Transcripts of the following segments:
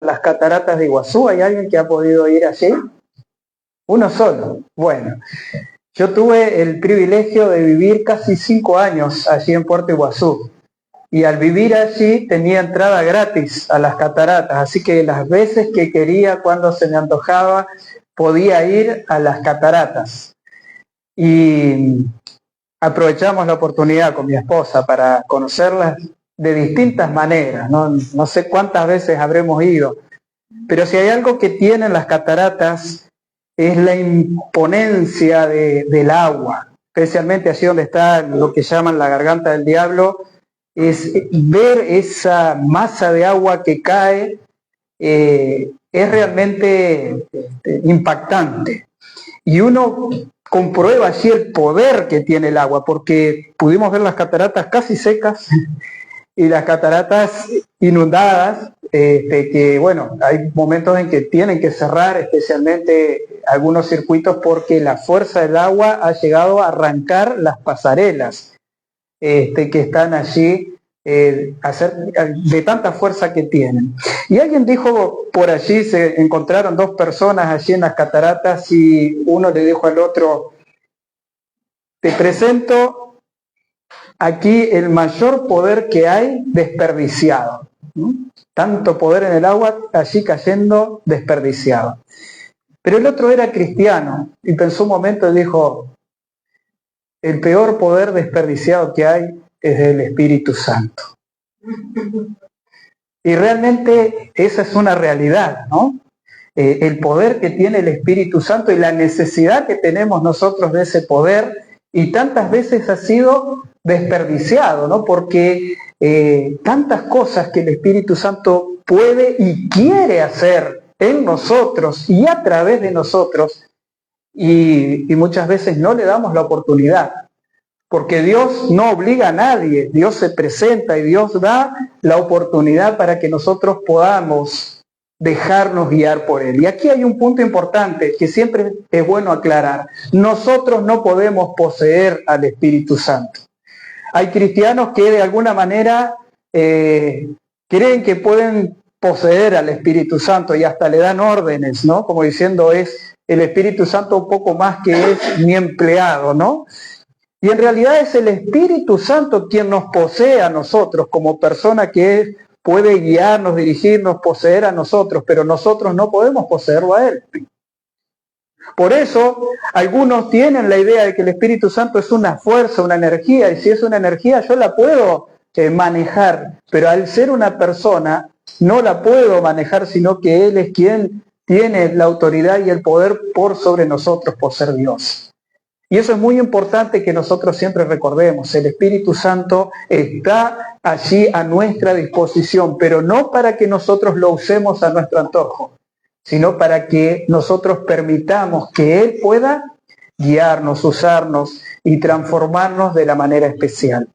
las cataratas de Iguazú? ¿Hay alguien que ha podido ir allí? Uno solo. Bueno, yo tuve el privilegio de vivir casi 5 años allí en Puerto Iguazú. Y al vivir allí tenía entrada gratis a las cataratas, así que las veces que quería, cuando se me antojaba, podía ir a las cataratas. Y aprovechamos la oportunidad con mi esposa para conocerlas de distintas maneras, no sé cuántas veces habremos ido, pero si hay algo que tienen las cataratas es la imponencia del agua, especialmente allí donde está lo que llaman la garganta del diablo, es ver esa masa de agua que cae, es realmente impactante. Y uno comprueba allí el poder que tiene el agua, porque pudimos ver las cataratas casi secas y las cataratas inundadas, que bueno, hay momentos en que tienen que cerrar especialmente algunos circuitos porque la fuerza del agua ha llegado a arrancar las pasarelas que están allí, de tanta fuerza que tienen. Y alguien dijo por allí, se encontraron 2 personas allí en las cataratas y uno le dijo al otro: te presento aquí el mayor poder que hay desperdiciado, ¿no? Tanto poder en el agua allí cayendo desperdiciado. Pero el otro era cristiano y pensó un momento y dijo: el peor poder desperdiciado que hay es el Espíritu Santo. Y realmente esa es una realidad, ¿no? El poder que tiene el Espíritu Santo y la necesidad que tenemos nosotros de ese poder, y tantas veces ha sido desperdiciado, ¿no? Porque tantas cosas que el Espíritu Santo puede y quiere hacer en nosotros y a través de nosotros, y muchas veces no le damos la oportunidad. Porque Dios no obliga a nadie, Dios se presenta y Dios da la oportunidad para que nosotros podamos dejarnos guiar por Él. Y aquí hay un punto importante que siempre es bueno aclarar. Nosotros no podemos poseer al Espíritu Santo. Hay cristianos que de alguna manera creen que pueden poseer al Espíritu Santo y hasta le dan órdenes, ¿no? Como diciendo, es el Espíritu Santo un poco más que es mi empleado, ¿no? Y en realidad es el Espíritu Santo quien nos posee a nosotros como persona, que puede guiarnos, dirigirnos, poseer a nosotros, pero nosotros no podemos poseerlo a Él. Por eso algunos tienen la idea de que el Espíritu Santo es una fuerza, una energía, y si es una energía yo la puedo manejar, pero al ser una persona no la puedo manejar, sino que Él es quien tiene la autoridad y el poder por sobre nosotros, por ser Dios. Y eso es muy importante que nosotros siempre recordemos. El Espíritu Santo está allí a nuestra disposición, pero no para que nosotros lo usemos a nuestro antojo, sino para que nosotros permitamos que Él pueda guiarnos, usarnos y transformarnos de la manera especial.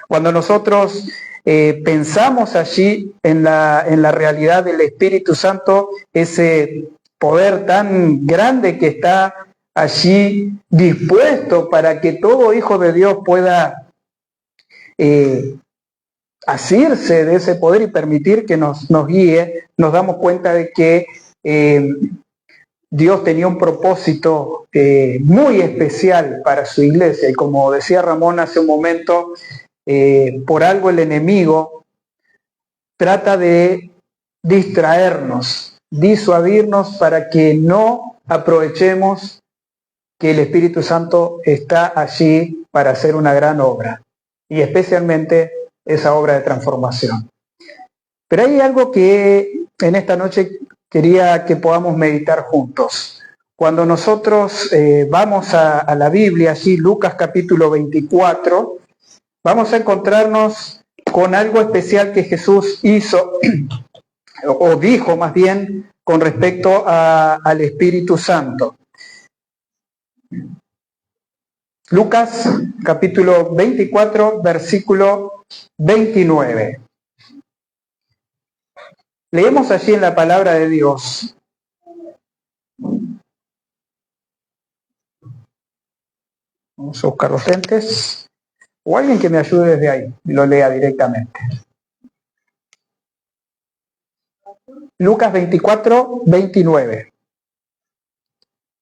Cuando nosotros pensamos allí en la realidad del Espíritu Santo, ese poder tan grande que está allí dispuesto para que todo hijo de Dios pueda asirse de ese poder y permitir que nos guíe, nos damos cuenta de que Dios tenía un propósito muy especial para su iglesia. Y como decía Ramón hace un momento, por algo el enemigo trata de distraernos, disuadirnos para que no aprovechemos que el Espíritu Santo está allí para hacer una gran obra, y especialmente esa obra de transformación. Pero hay algo que en esta noche quería que podamos meditar juntos. Cuando nosotros vamos a la Biblia, allí Lucas capítulo 24, vamos a encontrarnos con algo especial que Jesús hizo, o dijo más bien, con respecto al Espíritu Santo. Lucas capítulo 24, versículo 29. Leemos allí en la palabra de Dios. Vamos a buscar los lentes, o alguien que me ayude desde ahí y lo lea directamente. Lucas 24, 29.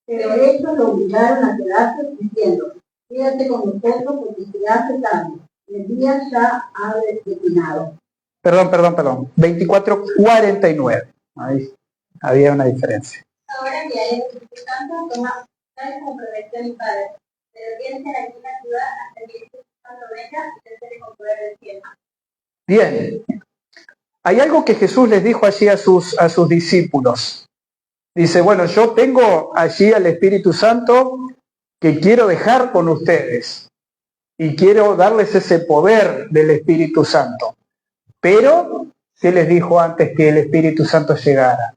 Pero ellos lo obligaron a quedarse diciendo, quédate con nosotros porque se hace tarde, el día ya ha declinado. Perdón. 24, 49. Ahí había una diferencia. Ahora que hay Espíritu Santo, toma como protección y padre, pero tienes que aquí en la ciudad hasta que el Espíritu Santo venga y te hace con poder del cielo. Bien. Hay algo que Jesús les dijo allí a sus discípulos. Dice, bueno, yo tengo allí al Espíritu Santo que quiero dejar con ustedes y quiero darles ese poder del Espíritu Santo. Pero, ¿qué les dijo antes que el Espíritu Santo llegara?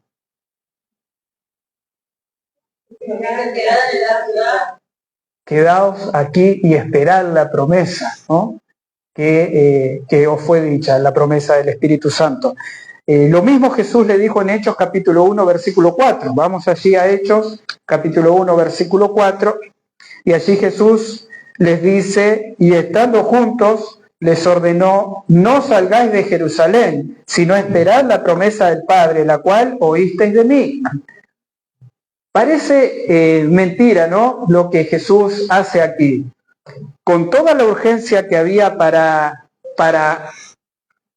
Quedaos aquí y esperad la promesa, ¿no? que os fue dicha, la promesa del Espíritu Santo. Lo mismo Jesús le dijo en Hechos capítulo 1, versículo 4. Vamos allí a Hechos capítulo 1, versículo 4. Y allí Jesús les dice, y estando juntos, les ordenó, no salgáis de Jerusalén, sino esperad la promesa del Padre, la cual oísteis de mí. Parece mentira, ¿no?, lo que Jesús hace aquí. Con toda la urgencia que había para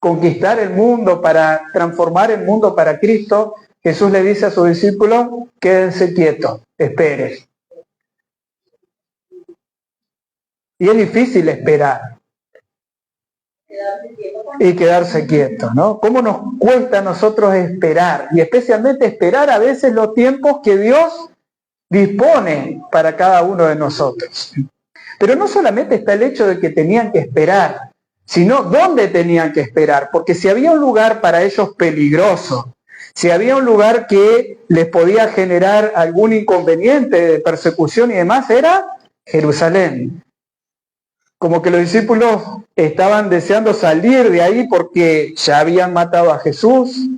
conquistar el mundo, para transformar el mundo para Cristo, Jesús le dice a sus discípulos, quédense quietos, esperen. Y es difícil esperar y quedarse quietos, ¿no? ¿Cómo nos cuesta a nosotros esperar? Y especialmente esperar a veces los tiempos que Dios dispone para cada uno de nosotros. Pero no solamente está el hecho de que tenían que esperar, sino dónde tenían que esperar, porque si había un lugar para ellos peligroso, si había un lugar que les podía generar algún inconveniente de persecución y demás, era Jerusalén. Como que los discípulos estaban deseando salir de ahí porque ya habían matado a Jesús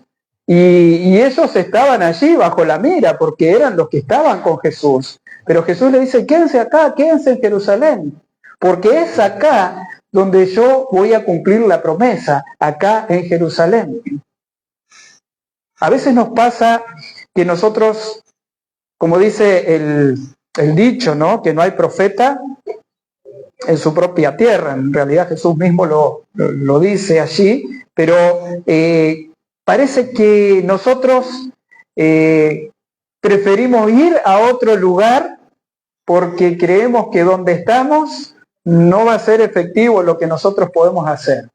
y ellos estaban allí bajo la mira porque eran los que estaban con Jesús. Pero Jesús le dice, quédense acá, quédense en Jerusalén, porque es acá donde yo voy a cumplir la promesa, acá en Jerusalén. A veces nos pasa que nosotros, como dice el dicho, ¿no?, que no hay profeta en su propia tierra. En realidad Jesús mismo lo dice allí, pero parece que nosotros preferimos ir a otro lugar porque creemos que donde estamos no va a ser efectivo lo que nosotros podemos hacer.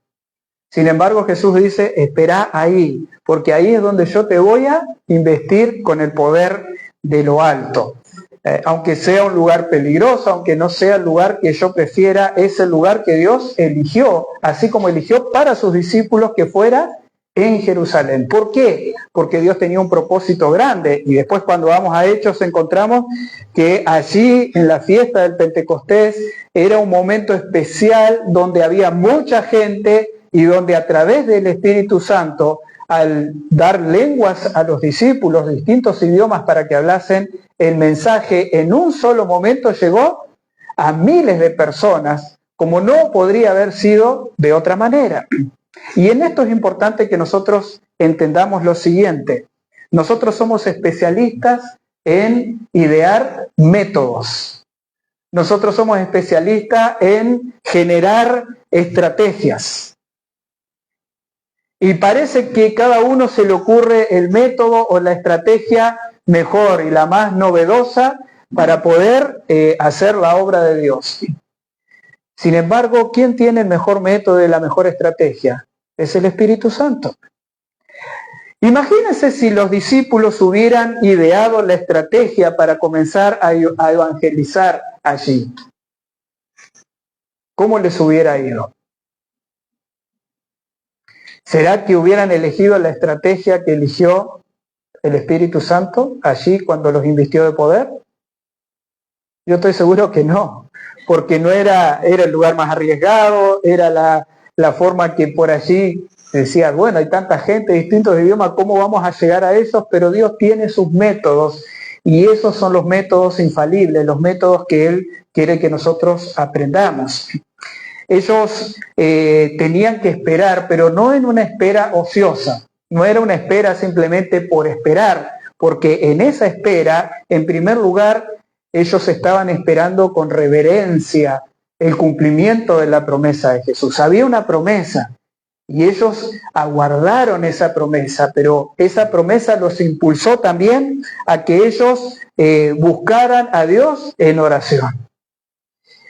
Sin embargo, Jesús dice, espera ahí, porque ahí es donde yo te voy a investir con el poder de lo alto. Aunque sea un lugar peligroso, aunque no sea el lugar que yo prefiera, es el lugar que Dios eligió, así como eligió para sus discípulos que fuera en Jerusalén. ¿Por qué? Porque Dios tenía un propósito grande y después cuando vamos a Hechos encontramos que allí en la fiesta del Pentecostés era un momento especial donde había mucha gente y donde a través del Espíritu Santo, al dar lenguas a los discípulos de distintos idiomas para que hablasen, el mensaje en un solo momento llegó a miles de personas, como no podría haber sido de otra manera. Y en esto es importante que nosotros entendamos lo siguiente. Nosotros somos especialistas en idear métodos. Nosotros somos especialistas en generar estrategias. Y parece que cada uno se le ocurre el método o la estrategia mejor y la más novedosa para poder hacer la obra de Dios. Sin embargo, ¿quién tiene el mejor método y la mejor estrategia? Es el Espíritu Santo. Imagínense si los discípulos hubieran ideado la estrategia para comenzar a evangelizar allí. ¿Cómo les hubiera ido? ¿Será que hubieran elegido la estrategia que eligió el Espíritu Santo allí cuando los invistió de poder? Yo estoy seguro que no, porque no era el lugar más arriesgado, era la forma que por allí decía, bueno, hay tanta gente, distintos idiomas, ¿cómo vamos a llegar a esos? Pero Dios tiene sus métodos y esos son los métodos infalibles, los métodos que Él quiere que nosotros aprendamos. Ellos tenían que esperar, pero no en una espera ociosa. No era una espera simplemente por esperar, porque en esa espera, en primer lugar, ellos estaban esperando con reverencia el cumplimiento de la promesa de Jesús. Había una promesa y ellos aguardaron esa promesa, pero esa promesa los impulsó también a que ellos buscaran a Dios en oración.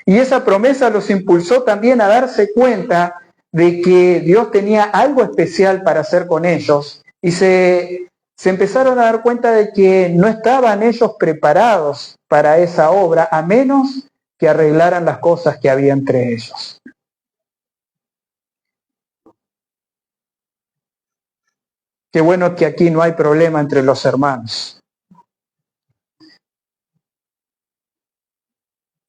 Y esa promesa los impulsó también a darse cuenta de que Dios tenía algo especial para hacer con ellos y se empezaron a dar cuenta de que no estaban ellos preparados para esa obra a menos que arreglaran las cosas que había entre ellos. Qué bueno que aquí no hay problema entre los hermanos.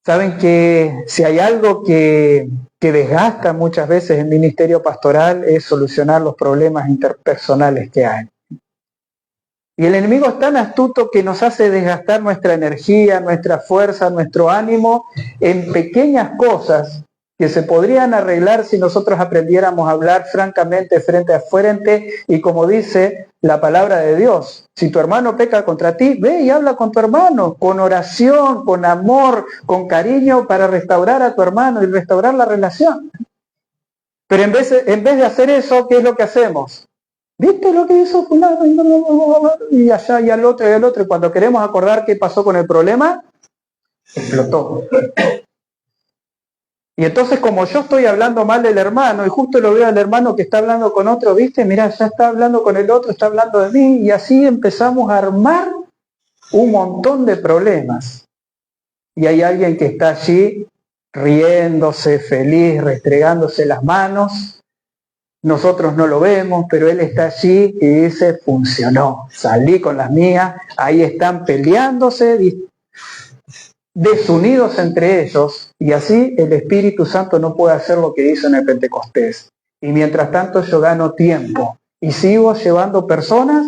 Saben que si hay algo que desgasta muchas veces el ministerio pastoral es solucionar los problemas interpersonales que hay. Y el enemigo es tan astuto que nos hace desgastar nuestra energía, nuestra fuerza, nuestro ánimo en pequeñas cosas que se podrían arreglar si nosotros aprendiéramos a hablar francamente, frente a frente, y como dice la palabra de Dios, si tu hermano peca contra ti, ve y habla con tu hermano, con oración, con amor, con cariño, para restaurar a tu hermano y restaurar la relación. Pero en vez de hacer eso, ¿qué es lo que hacemos? ¿Viste lo que hizo fulano? Y allá, y al otro, y cuando queremos acordar qué pasó con el problema, explotó. Y entonces, como yo estoy hablando mal del hermano, y justo lo veo al hermano que está hablando con otro, ¿viste? Mirá, ya está hablando con el otro, está hablando de mí, y así empezamos a armar un montón de problemas. Y hay alguien que está allí riéndose, feliz, restregándose las manos. Nosotros no lo vemos, pero él está allí y dice, funcionó, salí con las mías, ahí están peleándose, desunidos entre ellos, y así el Espíritu Santo no puede hacer lo que hizo en el Pentecostés. Y mientras tanto yo gano tiempo y sigo llevando personas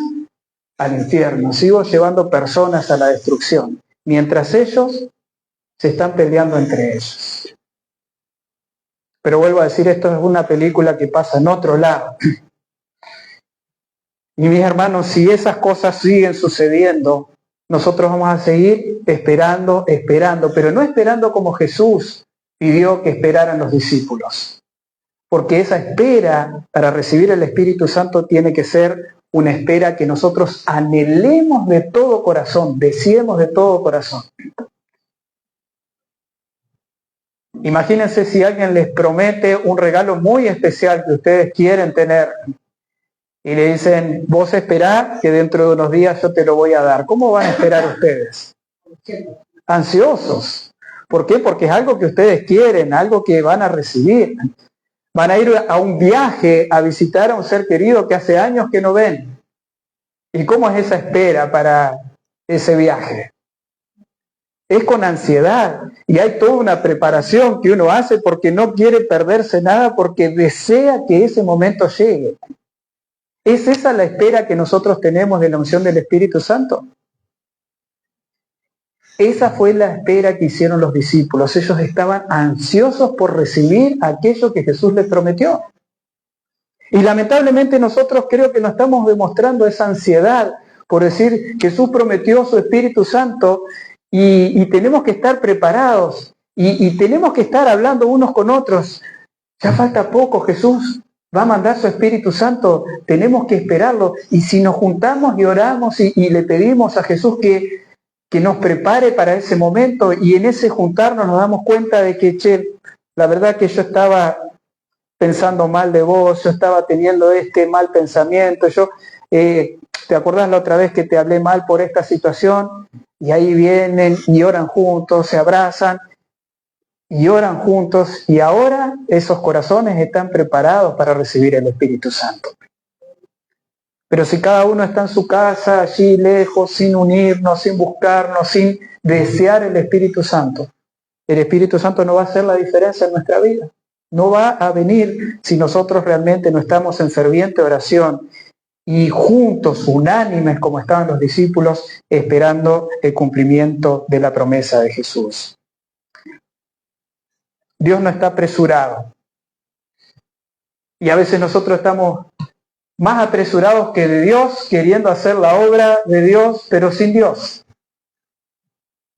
al infierno, sigo llevando personas a la destrucción, mientras ellos se están peleando entre ellos. Pero vuelvo a decir, esto es una película que pasa en otro lado. Y mis hermanos, si esas cosas siguen sucediendo, nosotros vamos a seguir esperando, pero no esperando como Jesús pidió que esperaran los discípulos. Porque esa espera para recibir el Espíritu Santo tiene que ser una espera que nosotros anhelemos de todo corazón, deseemos de todo corazón. Imagínense si alguien les promete un regalo muy especial que ustedes quieren tener y le dicen, vos esperá que dentro de unos días yo te lo voy a dar. ¿Cómo van a esperar ustedes? Ansiosos. ¿Por qué? Porque es algo que ustedes quieren, algo que van a recibir. Van a ir a un viaje a visitar a un ser querido que hace años que no ven. ¿Y cómo es esa espera para ese viaje? Es con ansiedad y hay toda una preparación que uno hace porque no quiere perderse nada, porque desea que ese momento llegue. ¿Es esa la espera que nosotros tenemos de la unción del Espíritu Santo? Esa fue la espera que hicieron los discípulos. Ellos estaban ansiosos por recibir aquello que Jesús les prometió. Y lamentablemente nosotros creo que no estamos demostrando esa ansiedad por decir, Jesús prometió su Espíritu Santo y tenemos que estar preparados y tenemos que estar hablando unos con otros. Ya falta poco, Jesús va a mandar su Espíritu Santo, tenemos que esperarlo. Y si nos juntamos y oramos y le pedimos a Jesús que nos prepare para ese momento, y en ese juntarnos nos damos cuenta de que, la verdad que yo estaba pensando mal de vos, yo estaba teniendo este mal pensamiento, ¿te acordás la otra vez que te hablé mal por esta situación? Y ahí vienen y oran juntos, se abrazan y oran juntos, y ahora esos corazones están preparados para recibir el Espíritu Santo. Pero si cada uno está en su casa, allí lejos, sin unirnos, sin buscarnos, sin desear el Espíritu Santo no va a hacer la diferencia en nuestra vida. No va a venir si nosotros realmente no estamos en ferviente oración y juntos, unánimes como estaban los discípulos, esperando el cumplimiento de la promesa de Jesús. Dios no está apresurado. Y a veces nosotros estamos más apresurados que de Dios, queriendo hacer la obra de Dios, pero sin Dios.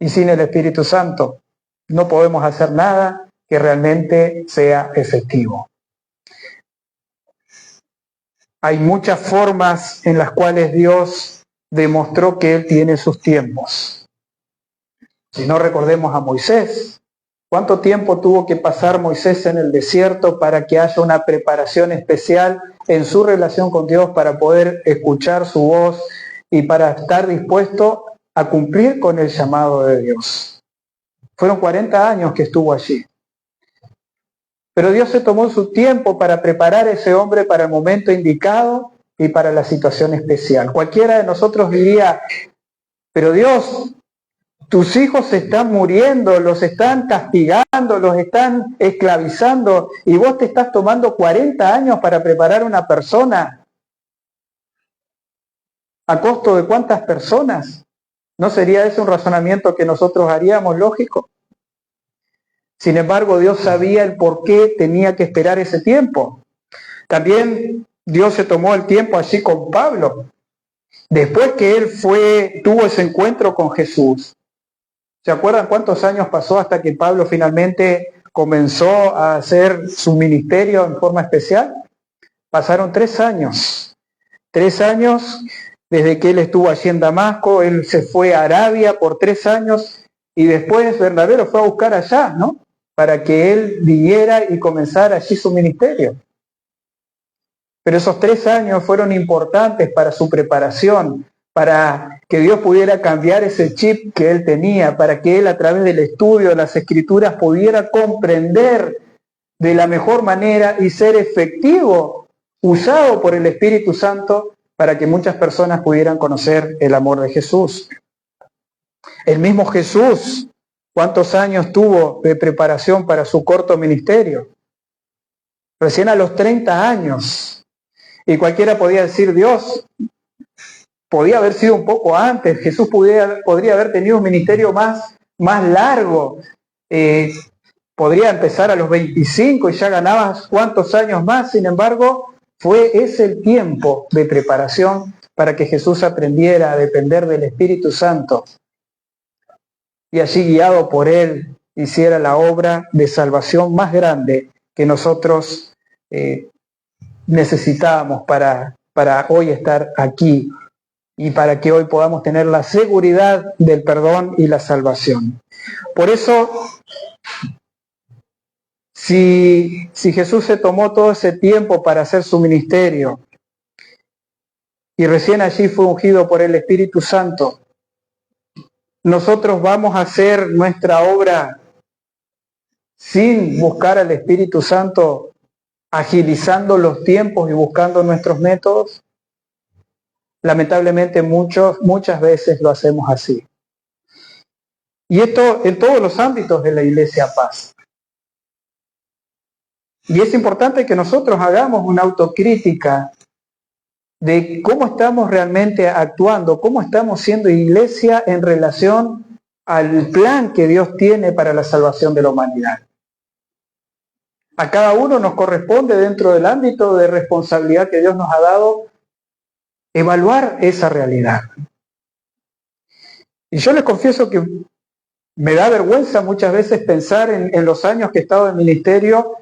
Y sin el Espíritu Santo no podemos hacer nada que realmente sea efectivo. Hay muchas formas en las cuales Dios demostró que Él tiene sus tiempos. Si no, recordemos a Moisés. ¿Cuánto tiempo tuvo que pasar Moisés en el desierto para que haya una preparación especial en su relación con Dios para poder escuchar su voz y para estar dispuesto a cumplir con el llamado de Dios? Fueron 40 años que estuvo allí. Pero Dios se tomó su tiempo para preparar a ese hombre para el momento indicado y para la situación especial. Cualquiera de nosotros diría, pero Dios, tus hijos se están muriendo, los están castigando, los están esclavizando, y vos te estás tomando 40 años para preparar a una persona. ¿A costo de cuántas personas? ¿No sería ese un razonamiento que nosotros haríamos lógico? Sin embargo, Dios sabía el por qué tenía que esperar ese tiempo. También Dios se tomó el tiempo así con Pablo. Después que él tuvo ese encuentro con Jesús, ¿se acuerdan cuántos años pasó hasta que Pablo finalmente comenzó a hacer su ministerio en forma especial? Pasaron 3 años. 3 años desde que él estuvo allí en Damasco. Él se fue a Arabia por 3 años y después Bernabé lo fue a buscar allá, ¿no? Para que él viniera y comenzara allí su ministerio. Pero esos 3 años fueron importantes para su preparación, para que Dios pudiera cambiar ese chip que él tenía, para que él a través del estudio de las Escrituras pudiera comprender de la mejor manera y ser efectivo, usado por el Espíritu Santo, para que muchas personas pudieran conocer el amor de Jesús. El mismo Jesús, ¿cuántos años tuvo de preparación para su corto ministerio? Recién a los 30 años. Y cualquiera podía decir, Dios, podía haber sido un poco antes, Jesús podría haber tenido un ministerio más largo, podría empezar a los 25 y ya ganabas cuántos años más. Sin embargo, fue ese el tiempo de preparación para que Jesús aprendiera a depender del Espíritu Santo y allí, guiado por Él, hiciera la obra de salvación más grande que nosotros necesitábamos para hoy estar aquí y para que hoy podamos tener la seguridad del perdón y la salvación. Por eso, si Jesús se tomó todo ese tiempo para hacer su ministerio y recién allí fue ungido por el Espíritu Santo, nosotros vamos a hacer nuestra obra sin buscar al Espíritu Santo, agilizando los tiempos y buscando nuestros métodos. Lamentablemente muchas veces lo hacemos así. Y esto en todos los ámbitos de la Iglesia Paz. Y es importante que nosotros hagamos una autocrítica de cómo estamos realmente actuando, cómo estamos siendo iglesia en relación al plan que Dios tiene para la salvación de la humanidad. A cada uno nos corresponde, dentro del ámbito de responsabilidad que Dios nos ha dado, evaluar esa realidad. Y yo les confieso que me da vergüenza muchas veces pensar en los años que he estado en ministerio,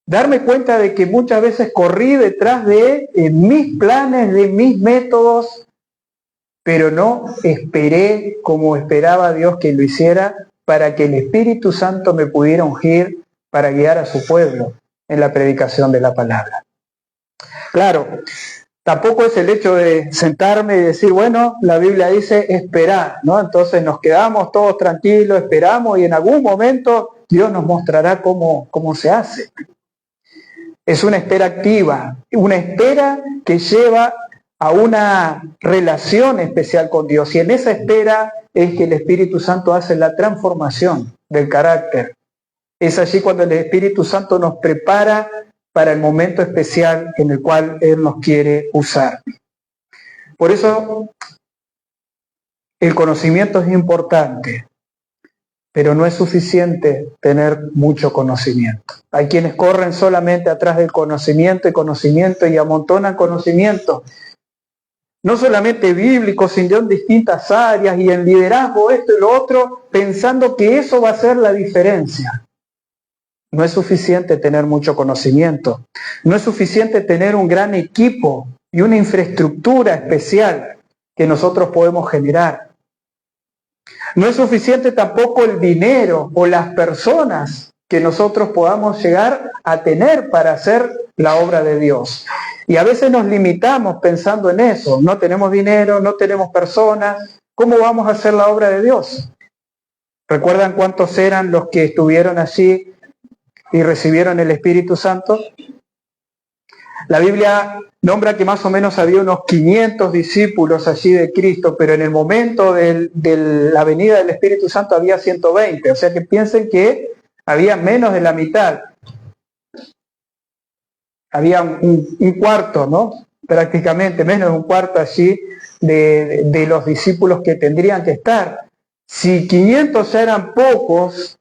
darme cuenta de que muchas veces corrí detrás de mis planes, de mis métodos, pero no esperé como esperaba Dios que lo hiciera para que el Espíritu Santo me pudiera ungir para guiar a su pueblo en la predicación de la palabra. Claro, tampoco es el hecho de sentarme y decir, bueno, la Biblia dice esperar, ¿no? Entonces nos quedamos todos tranquilos, esperamos y en algún momento Dios nos mostrará cómo se hace. Es una espera activa, una espera que lleva a una relación especial con Dios. Y en esa espera es que el Espíritu Santo hace la transformación del carácter. Es allí cuando el Espíritu Santo nos prepara para el momento especial en el cual Él nos quiere usar. Por eso el conocimiento es importante. pero no es suficiente tener mucho conocimiento. Hay quienes corren solamente atrás del conocimiento y amontonan conocimiento, no solamente bíblico, sino en distintas áreas y en liderazgo, esto y lo otro, pensando que eso va a ser la diferencia. No es suficiente tener mucho conocimiento, no es suficiente tener un gran equipo y una infraestructura especial que nosotros podemos generar. No es suficiente tampoco el dinero o las personas que nosotros podamos llegar a tener para hacer la obra de Dios. Y a veces nos limitamos pensando en eso. No tenemos dinero, no tenemos personas. ¿Cómo vamos a hacer la obra de Dios? ¿Recuerdan cuántos eran los que estuvieron allí y recibieron el Espíritu Santo? La Biblia nombra que más o menos había unos 500 discípulos allí de Cristo, pero en el momento de la venida del Espíritu Santo había 120. O sea que piensen que había menos de la mitad. Había un cuarto, ¿no? Prácticamente menos de un cuarto allí de los discípulos que tendrían que estar. Si 500 ya eran pocos,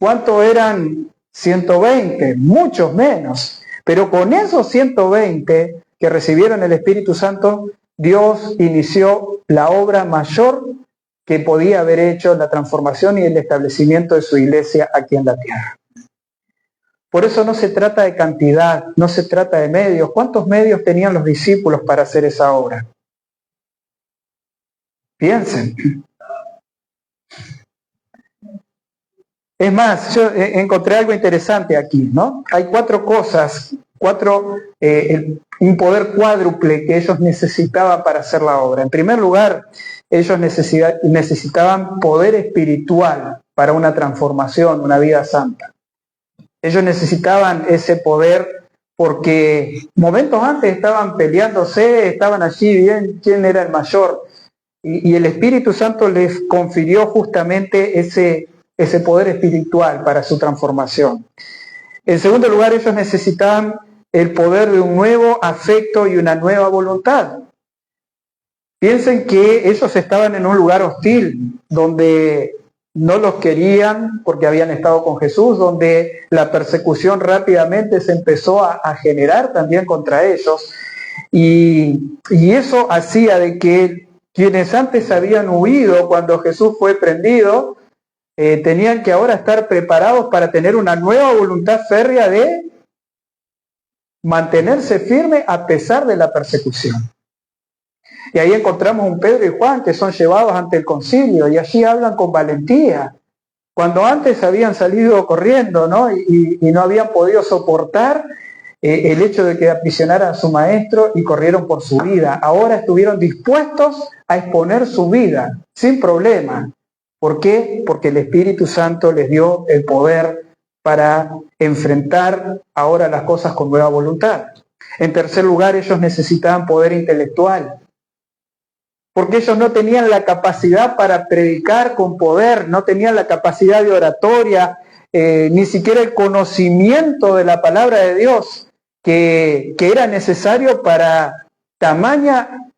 ¿cuántos eran 120? Muchos menos. Pero con esos 120 que recibieron el Espíritu Santo, Dios inició la obra mayor que podía haber hecho, la transformación y el establecimiento de su iglesia aquí en la tierra. Por eso no se trata de cantidad, no se trata de medios. ¿Cuántos medios tenían los discípulos para hacer esa obra? Piensen. Es más, yo encontré algo interesante aquí, ¿no? Hay 4 cosas, un poder cuádruple que ellos necesitaban para hacer la obra. En primer lugar, ellos necesitaban poder espiritual para una transformación, una vida santa. Ellos necesitaban ese poder porque momentos antes estaban peleándose, estaban allí bien quién era el mayor. Y el Espíritu Santo les confirió justamente ese poder espiritual para su transformación. En segundo lugar, ellos necesitaban el poder de un nuevo afecto y una nueva voluntad. Piensen que ellos estaban en un lugar hostil, donde no los querían porque habían estado con Jesús, donde la persecución rápidamente se empezó a generar también contra ellos. Y eso hacía de que quienes antes habían huido cuando Jesús fue prendido, tenían que ahora estar preparados para tener una nueva voluntad férrea de mantenerse firme a pesar de la persecución. Y ahí encontramos un Pedro y Juan que son llevados ante el concilio y allí hablan con valentía. Cuando antes habían salido corriendo, ¿no? Y no habían podido soportar el hecho de que aprisionaran a su maestro y corrieron por su vida. Ahora estuvieron dispuestos a exponer su vida sin problema. ¿Por qué? Porque el Espíritu Santo les dio el poder para enfrentar ahora las cosas con nueva voluntad. En tercer lugar, ellos necesitaban poder intelectual, porque ellos no tenían la capacidad para predicar con poder, no tenían la capacidad de oratoria, ni siquiera el conocimiento de la palabra de Dios que era necesario para tamaña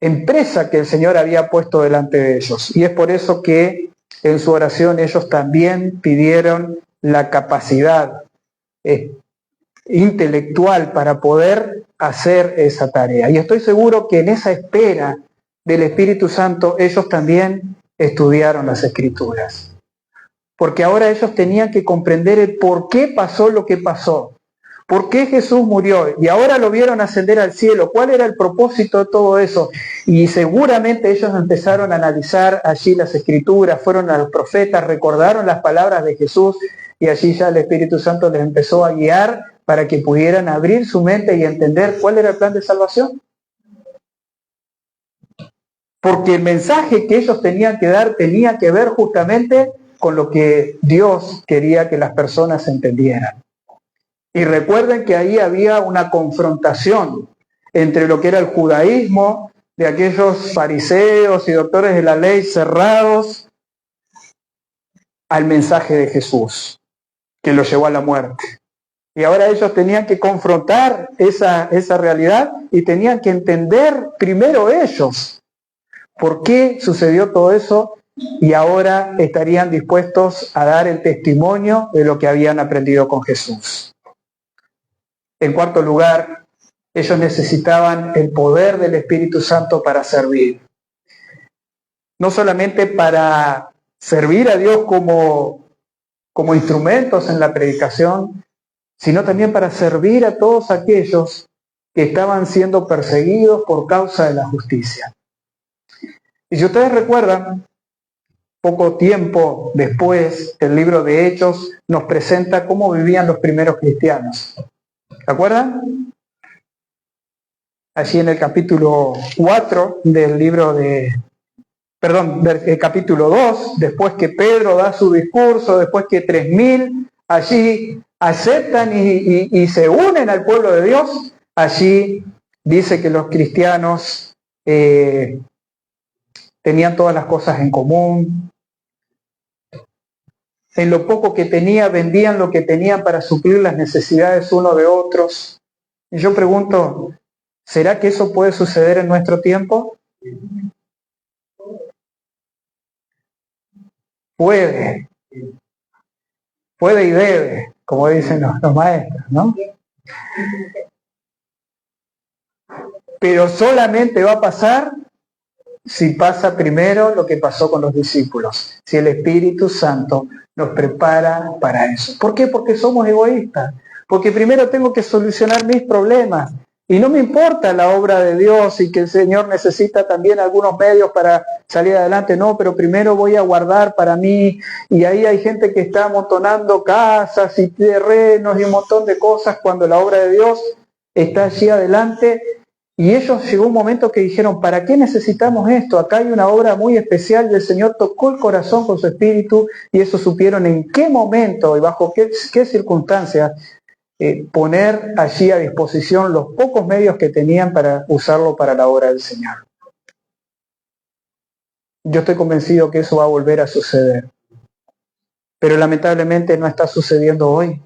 empresa que el Señor había puesto delante de ellos. Y es por eso que en su oración ellos también pidieron la capacidad intelectual para poder hacer esa tarea. Y estoy seguro que en esa espera del Espíritu Santo ellos también estudiaron las Escrituras. Porque ahora ellos tenían que comprender el por qué pasó lo que pasó. ¿Por qué Jesús murió? Y ahora lo vieron ascender al cielo. ¿Cuál era el propósito de todo eso? Y seguramente ellos empezaron a analizar allí las Escrituras, fueron a los profetas, recordaron las palabras de Jesús y allí ya el Espíritu Santo les empezó a guiar para que pudieran abrir su mente y entender cuál era el plan de salvación. Porque el mensaje que ellos tenían que dar tenía que ver justamente con lo que Dios quería que las personas entendieran. Y recuerden que ahí había una confrontación entre lo que era el judaísmo, de aquellos fariseos y doctores de la ley cerrados, al mensaje de Jesús, que lo llevó a la muerte. Y ahora ellos tenían que confrontar esa realidad y tenían que entender primero ellos por qué sucedió todo eso y ahora estarían dispuestos a dar el testimonio de lo que habían aprendido con Jesús. En cuarto lugar, ellos necesitaban el poder del Espíritu Santo para servir. No solamente para servir a Dios como instrumentos en la predicación, sino también para servir a todos aquellos que estaban siendo perseguidos por causa de la justicia. Y si ustedes recuerdan, poco tiempo después, el libro de Hechos nos presenta cómo vivían los primeros cristianos. ¿Se acuerdan? Allí en el capítulo 4 del libro del capítulo 2, después que Pedro da su discurso, después que 3.000 allí aceptan y se unen al pueblo de Dios, allí dice que los cristianos tenían todas las cosas en común. En lo poco que tenía, vendían lo que tenían para suplir las necesidades uno de otros. Y yo pregunto, ¿será que eso puede suceder en nuestro tiempo? Puede y debe, como dicen los maestros, ¿no? Pero solamente va a pasar si pasa primero lo que pasó con los discípulos, si el Espíritu Santo nos prepara para eso. ¿Por qué? Porque somos egoístas, porque primero tengo que solucionar mis problemas, y no me importa la obra de Dios y que el Señor necesita también algunos medios para salir adelante, no, pero primero voy a guardar para mí, y ahí hay gente que está amontonando casas y terrenos y un montón de cosas cuando la obra de Dios está allí adelante. Y ellos llegó un momento que dijeron, ¿para qué necesitamos esto? Acá hay una obra muy especial y el Señor tocó el corazón con su espíritu, y eso supieron en qué momento y bajo qué circunstancias poner allí a disposición los pocos medios que tenían para usarlo para la obra del Señor. Yo estoy convencido que eso va a volver a suceder, pero lamentablemente no está sucediendo hoy.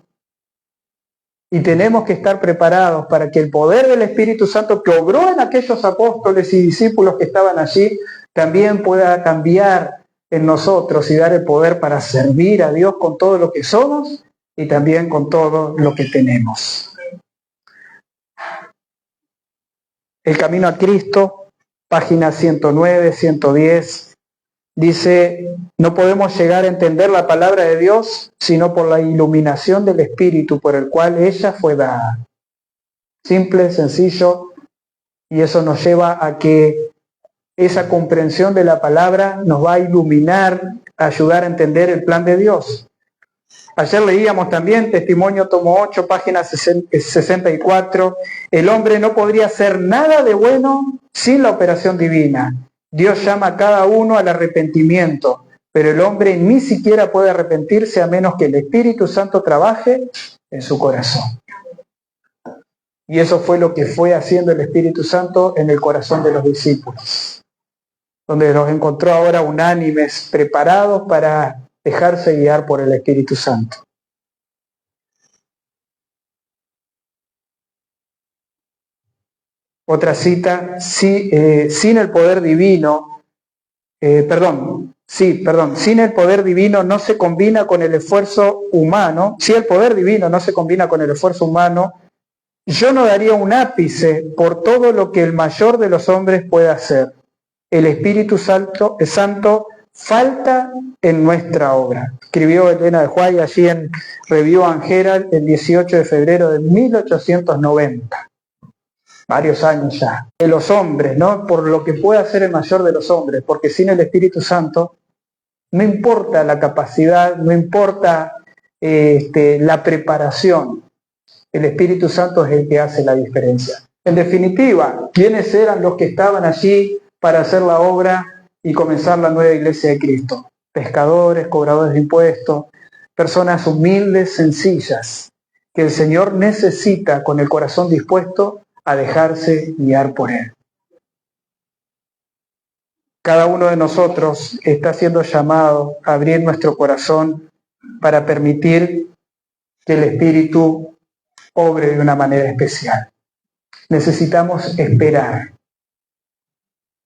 Y tenemos que estar preparados para que el poder del Espíritu Santo que obró en aquellos apóstoles y discípulos que estaban allí, también pueda cambiar en nosotros y dar el poder para servir a Dios con todo lo que somos y también con todo lo que tenemos. El Camino a Cristo, páginas 109, 110, dice, no podemos llegar a entender la palabra de Dios sino por la iluminación del Espíritu por el cual ella fue dada. Simple, sencillo, y eso nos lleva a que esa comprensión de la palabra nos va a iluminar, a ayudar a entender el plan de Dios. Ayer leíamos también, Testimonio tomo 8, página 64, el hombre no podría hacer nada de bueno sin la operación divina. Dios llama a cada uno al arrepentimiento, pero el hombre ni siquiera puede arrepentirse a menos que el Espíritu Santo trabaje en su corazón. Y eso fue lo que fue haciendo el Espíritu Santo en el corazón de los discípulos, donde los encontró ahora unánimes, preparados para dejarse guiar por el Espíritu Santo. Otra cita, sin el poder divino, sin el poder divino no se combina con el esfuerzo humano, si el poder divino no se combina con el esfuerzo humano, yo no daría un ápice por todo lo que el mayor de los hombres puede hacer. El Espíritu Santo falta en nuestra obra. Escribió Elena de White allí en Review and Herald el 18 de febrero de 1890. Varios años ya. De los hombres, ¿no? Por lo que puede hacer el mayor de los hombres, porque sin el Espíritu Santo no importa la capacidad, no importa la preparación. El Espíritu Santo es el que hace la diferencia. En definitiva, ¿quiénes eran los que estaban allí para hacer la obra y comenzar la nueva iglesia de Cristo? Pescadores, cobradores de impuestos, personas humildes, sencillas, que el Señor necesita con el corazón dispuesto a dejarse guiar por Él. Cada uno de nosotros está siendo llamado a abrir nuestro corazón para permitir que el Espíritu obre de una manera especial. Necesitamos esperar.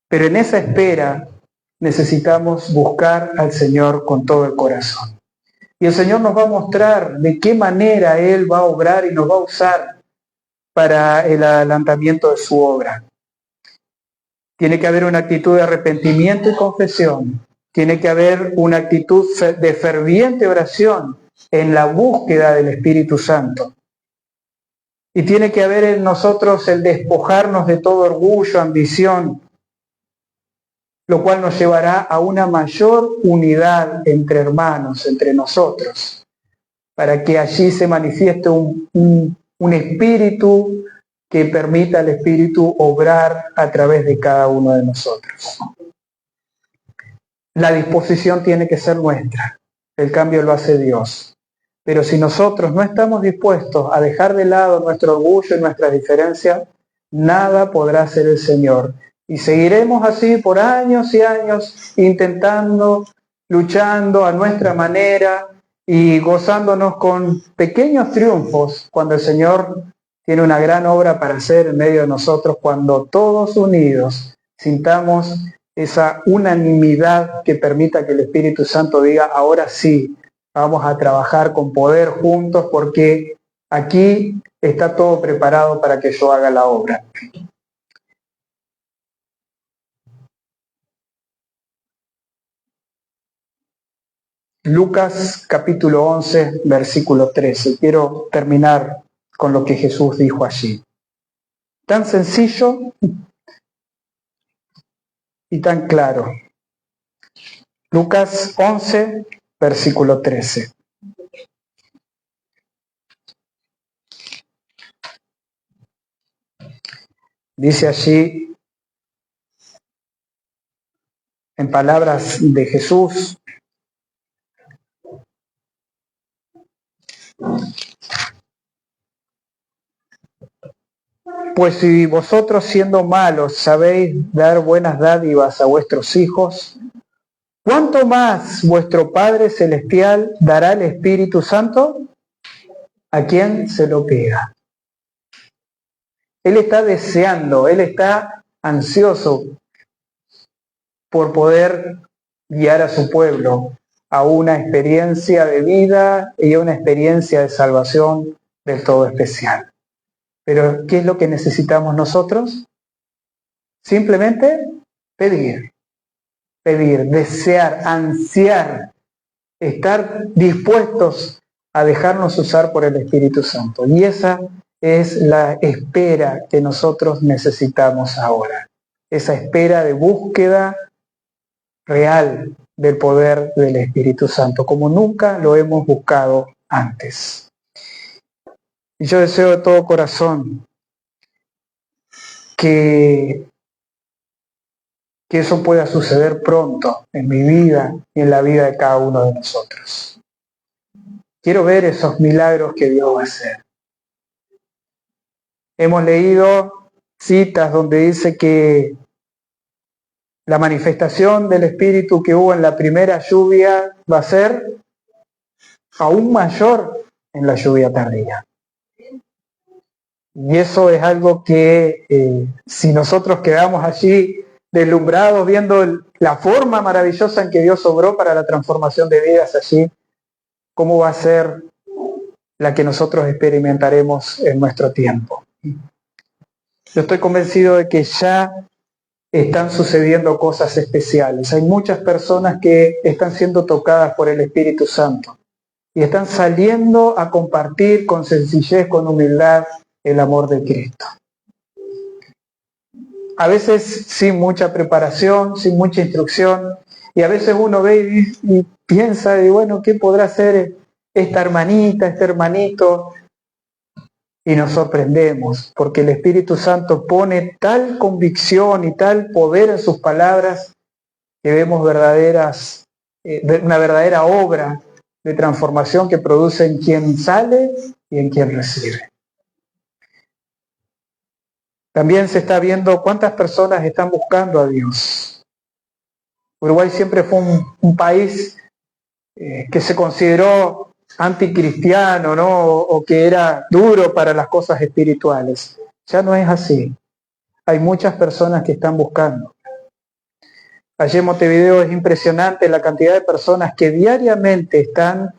Pero en esa espera necesitamos buscar al Señor con todo el corazón. Y el Señor nos va a mostrar de qué manera Él va a obrar y nos va a usar para el adelantamiento de su obra. Tiene que haber una actitud de arrepentimiento y confesión. Tiene que haber una actitud de ferviente oración en la búsqueda del Espíritu Santo. Y tiene que haber en nosotros el despojarnos de todo orgullo, ambición, lo cual nos llevará a una mayor unidad entre hermanos, entre nosotros, para que allí se manifieste un espíritu que permita al Espíritu obrar a través de cada uno de nosotros. La disposición tiene que ser nuestra, el cambio lo hace Dios. Pero si nosotros no estamos dispuestos a dejar de lado nuestro orgullo y nuestras diferencias, nada podrá hacer el Señor. Y seguiremos así por años y años intentando, luchando a nuestra manera y gozándonos con pequeños triunfos cuando el Señor tiene una gran obra para hacer en medio de nosotros, cuando todos unidos sintamos esa unanimidad que permita que el Espíritu Santo diga, ahora sí, vamos a trabajar con poder juntos porque aquí está todo preparado para que yo haga la obra. Lucas capítulo 11, versículo 13. Quiero terminar con lo que Jesús dijo allí. Tan sencillo y tan claro. Lucas 11, versículo 13. Dice allí, en palabras de Jesús, pues si vosotros siendo malos sabéis dar buenas dádivas a vuestros hijos, ¿cuánto más vuestro Padre Celestial dará el Espíritu Santo a quien se lo pida? Él está deseando, Él está ansioso por poder guiar a su pueblo a una experiencia de vida y a una experiencia de salvación del todo especial. Pero, ¿qué es lo que necesitamos nosotros? Simplemente pedir, desear, ansiar, estar dispuestos a dejarnos usar por el Espíritu Santo. Y esa es la espera que nosotros necesitamos ahora. Esa espera de búsqueda real del poder del Espíritu Santo, como nunca lo hemos buscado antes. Y yo deseo de todo corazón que eso pueda suceder pronto en mi vida y en la vida de cada uno de nosotros. Quiero ver esos milagros que Dios va a hacer. Hemos leído citas donde dice que la manifestación del Espíritu que hubo en la primera lluvia va a ser aún mayor en la lluvia tardía. Y eso es algo que si nosotros quedamos allí deslumbrados viendo la forma maravillosa en que Dios obró para la transformación de vidas allí, ¿cómo va a ser la que nosotros experimentaremos en nuestro tiempo? Yo estoy convencido de que ya están sucediendo cosas especiales. Hay muchas personas que están siendo tocadas por el Espíritu Santo y están saliendo a compartir con sencillez, con humildad, el amor de Cristo. A veces sin mucha preparación, sin mucha instrucción, y a veces uno ve y piensa, y bueno, ¿qué podrá hacer esta hermanita, este hermanito? Y nos sorprendemos, porque el Espíritu Santo pone tal convicción y tal poder en sus palabras que vemos una verdadera obra de transformación que produce en quien sale y en quien recibe. También se está viendo cuántas personas están buscando a Dios. Uruguay siempre fue un país que se consideró anticristiano, ¿no? O que era duro para las cosas espirituales. Ya no es así. Hay muchas personas que están buscando. Allí en Montevideo es impresionante la cantidad de personas que diariamente están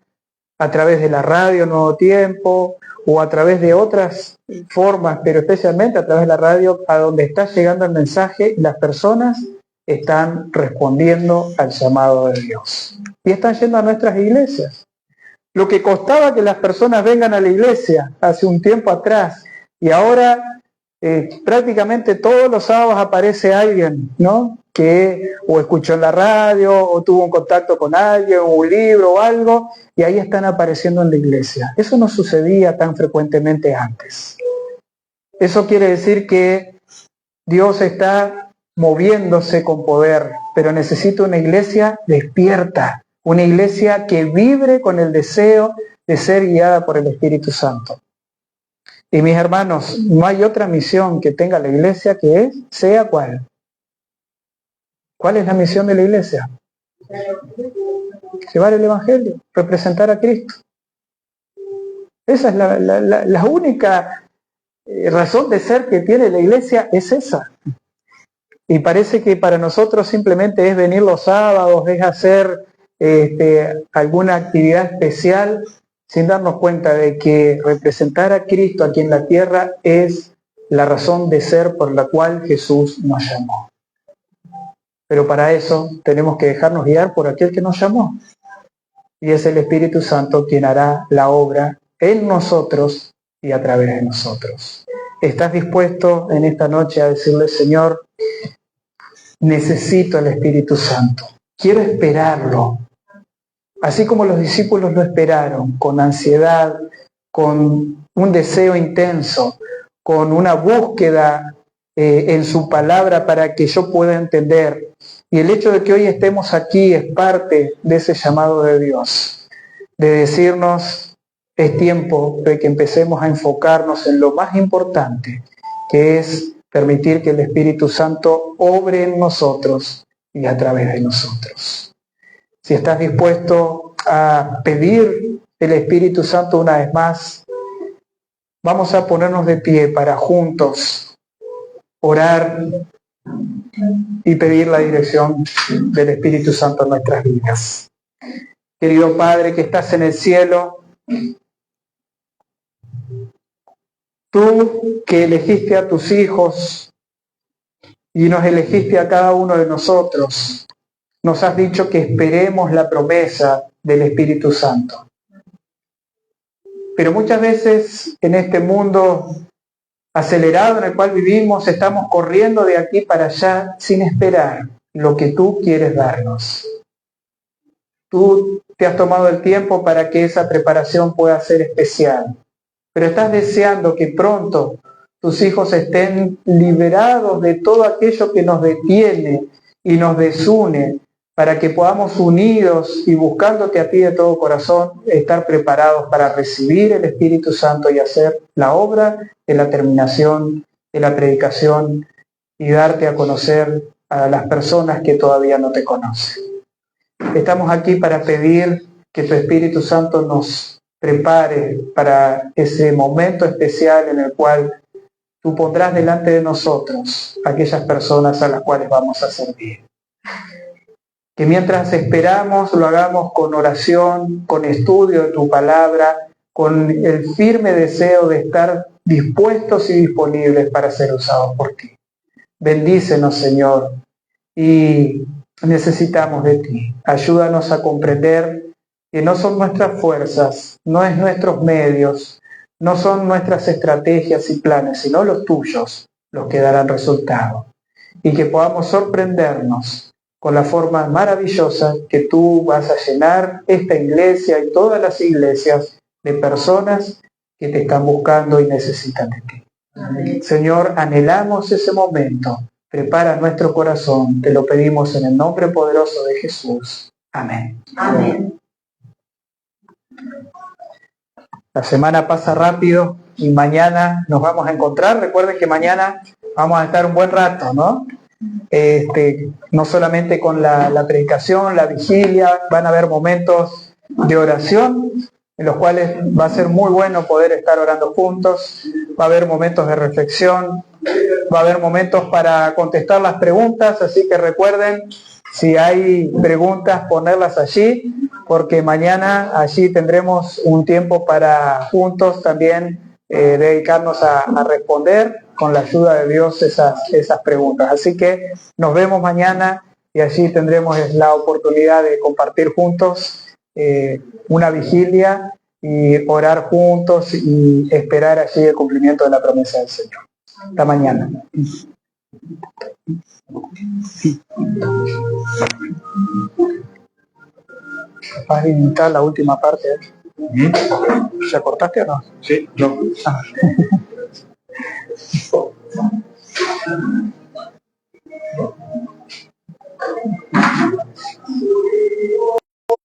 a través de la radio Nuevo Tiempo o a través de otras formas, pero especialmente a través de la radio, a donde está llegando el mensaje, las personas están respondiendo al llamado de Dios. Y están yendo a nuestras iglesias. Lo que costaba que las personas vengan a la iglesia hace un tiempo atrás, y ahora prácticamente todos los sábados aparece alguien, ¿no? Que o escuchó en la radio, o tuvo un contacto con alguien, o un libro o algo, y ahí están apareciendo en la iglesia. Eso no sucedía tan frecuentemente antes. Eso quiere decir que Dios está moviéndose con poder, pero necesita una iglesia despierta, una iglesia que vibre con el deseo de ser guiada por el Espíritu Santo. Y mis hermanos, no hay otra misión que tenga la iglesia que sea ¿cuál? ¿Cuál es la misión de la iglesia? Llevar el Evangelio, representar a Cristo. Esa es la única razón de ser que tiene la iglesia, es esa. Y parece que para nosotros simplemente es venir los sábados, es hacer alguna actividad especial, sin darnos cuenta de que representar a Cristo aquí en la tierra es la razón de ser por la cual Jesús nos llamó. Pero para eso tenemos que dejarnos guiar por aquel que nos llamó. Y es el Espíritu Santo quien hará la obra en nosotros y a través de nosotros. ¿Estás dispuesto en esta noche a decirle, Señor, necesito el Espíritu Santo, quiero esperarlo? Así como los discípulos lo esperaron, con ansiedad, con un deseo intenso, con una búsqueda en su palabra para que yo pueda entender. Y el hecho de que hoy estemos aquí es parte de ese llamado de Dios, de decirnos, es tiempo de que empecemos a enfocarnos en lo más importante, que es permitir que el Espíritu Santo obre en nosotros y a través de nosotros. Si estás dispuesto a pedir el Espíritu Santo una vez más, vamos a ponernos de pie para juntos orar y pedir la dirección del Espíritu Santo en nuestras vidas. Querido Padre que estás en el cielo, tú que elegiste a tus hijos y nos elegiste a cada uno de nosotros, nos has dicho que esperemos la promesa del Espíritu Santo. Pero muchas veces en este mundo acelerado en el cual vivimos, estamos corriendo de aquí para allá sin esperar lo que tú quieres darnos. Tú te has tomado el tiempo para que esa preparación pueda ser especial, pero estás deseando que pronto tus hijos estén liberados de todo aquello que nos detiene y nos desune, para que podamos unidos y buscándote a ti de todo corazón, estar preparados para recibir el Espíritu Santo y hacer la obra de la terminación de la predicación y darte a conocer a las personas que todavía no te conocen. Estamos aquí para pedir que tu Espíritu Santo nos prepare para ese momento especial en el cual tú pondrás delante de nosotros aquellas personas a las cuales vamos a servir. Que mientras esperamos lo hagamos con oración, con estudio de tu palabra, con el firme deseo de estar dispuestos y disponibles para ser usados por ti. Bendícenos, Señor, y necesitamos de ti. Ayúdanos a comprender que no son nuestras fuerzas, no es nuestros medios, no son nuestras estrategias y planes, sino los tuyos los que darán resultado. Y que podamos sorprendernos con la forma maravillosa que tú vas a llenar esta iglesia y todas las iglesias de personas que te están buscando y necesitan de ti. Amén. Señor, anhelamos ese momento. Prepara nuestro corazón. Te lo pedimos en el nombre poderoso de Jesús. Amén. Amén. La semana pasa rápido y mañana nos vamos a encontrar. Recuerden que mañana vamos a estar un buen rato, ¿no? No solamente con la predicación, la vigilia, van a haber momentos de oración en los cuales va a ser muy bueno poder estar orando juntos, va a haber momentos de reflexión, va a haber momentos para contestar las preguntas, así que recuerden Si hay preguntas, ponerlas allí, porque mañana allí tendremos un tiempo para juntos también dedicarnos a responder con la ayuda de Dios esas preguntas. Así que nos vemos mañana y allí tendremos la oportunidad de compartir juntos una vigilia y orar juntos y esperar allí el cumplimiento de la promesa del Señor. Hasta mañana. ¿Vas a editar la última parte? ¿Ya cortaste o no? Sí, no. Ah.